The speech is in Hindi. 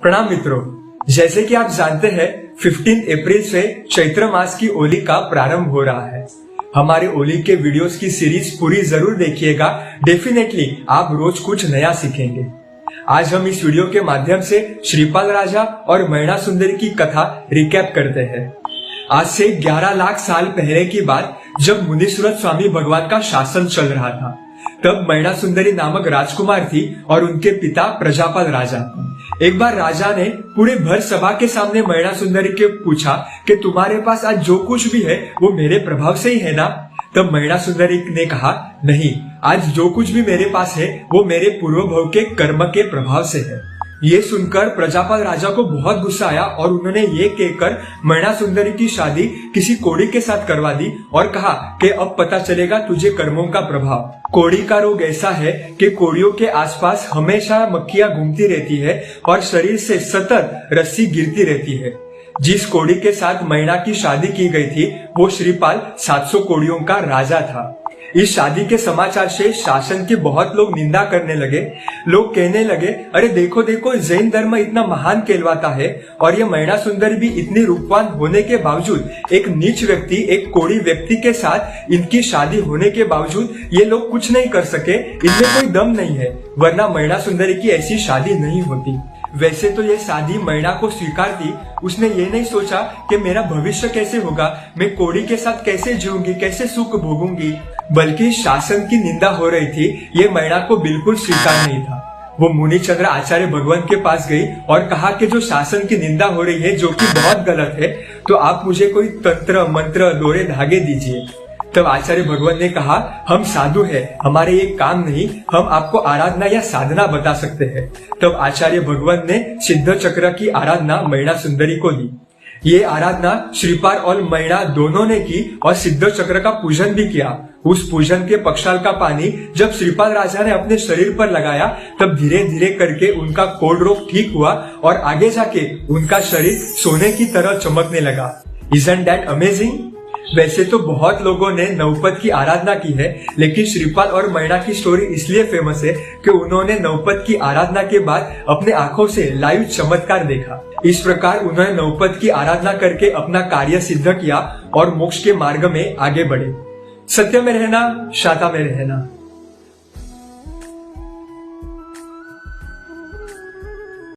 प्रणाम मित्रों, जैसे कि आप जानते हैं 15 अप्रैल से चैत्र मास की होली का प्रारंभ हो रहा है। हमारे होली के वीडियोस की सीरीज पूरी जरूर देखिएगा। डेफिनेटली आप रोज कुछ नया सीखेंगे। आज हम इस वीडियो के माध्यम से श्रीपाल राजा और मैना सुंदरी की कथा रिकैप करते हैं। आज से 11 लाख साल पहले की बात, जब मुनीश्वरत स्वामी भगवान का शासन चल रहा था। तब मैना सुंदरी नामक राजकुमार थी और उनके पिता प्रजापाल राजा। एक बार राजा ने पूरे भर सभा के सामने मैना सुंदरी के पूछा कि तुम्हारे पास आज जो कुछ भी है वो मेरे प्रभाव से ही है ना? तब मैना सुंदरी ने कहा, नहीं, आज जो कुछ भी मेरे पास है वो मेरे पूर्व भव के कर्म के प्रभाव से है। ये सुनकर प्रजापाल राजा को बहुत गुस्सा आया और उन्होंने ये कहकर मैना सुंदरी की शादी किसी कोड़ी के साथ करवा दी और कहा कि अब पता चलेगा तुझे कर्मों का प्रभाव। कोड़ी का रोग ऐसा है कि कोड़ियों के आसपास हमेशा मक्खियां घूमती रहती है और शरीर से सतत रस्सी गिरती रहती है। जिस कोड़ी के साथ मैना की शादी की गई थी वो श्रीपाल 700 कोड़ियों का राजा था। इस शादी के समाचार से शासन के बहुत लोग निंदा करने लगे। लोग कहने लगे, अरे देखो देखो, जैन धर्म इतना महान कहलवाता है और ये मैना सुंदरी भी इतनी रूपवान होने के बावजूद एक नीच व्यक्ति, एक कोड़ी व्यक्ति के साथ इनकी शादी होने के बावजूद ये लोग कुछ नहीं कर सके। इनमें कोई दम नहीं है, वरना मैना सुंदरी की ऐसी शादी नहीं होती। वैसे तो ये शादी मैना को स्वीकार थी। उसने ये नहीं सोचा कि मेरा भविष्य कैसे होगा, मैं कोड़ी के साथ कैसे जीऊंगी, कैसे सुख भोगूंगी, बल्कि शासन की निंदा हो रही थी। ये मैना को बिल्कुल स्वीकार नहीं था। वो मुनिचंद्र आचार्य भगवान के पास गई और कहा कि जो शासन की निंदा हो रही है, जो कि बहुत गलत है, तो आप मुझे कोई तंत्र मंत्र दोरे धागे दीजिए। तब आचार्य भगवान ने कहा, हम साधु हैं, हमारे ये काम नहीं, हम आपको आराधना या साधना बता सकते हैं। तब आचार्य भगवान ने सिद्ध चक्र की आराधना मैना सुंदरी को दी। ये आराधना श्रीपाल और मैना दोनों ने की और सिद्ध चक्र का पूजन भी किया। उस पूजन के पक्षाल का पानी जब श्रीपाल राजा ने अपने शरीर पर लगाया, तब धीरे धीरे करके उनका कोढ़ रोग ठीक हुआ और आगे जाके उनका शरीर सोने की तरह चमकने लगा। Isn't that amazing? वैसे तो बहुत लोगों ने नवपद की आराधना की है, लेकिन श्रीपाल और मैना की स्टोरी इसलिए फेमस है कि उन्होंने नवपद की आराधना के बाद अपने आंखों से लाइव चमत्कार देखा। इस प्रकार उन्होंने नवपद की आराधना करके अपना कार्य सिद्ध किया और मोक्ष के मार्ग में आगे बढ़े। सत्य में रहना, शाता में रहना।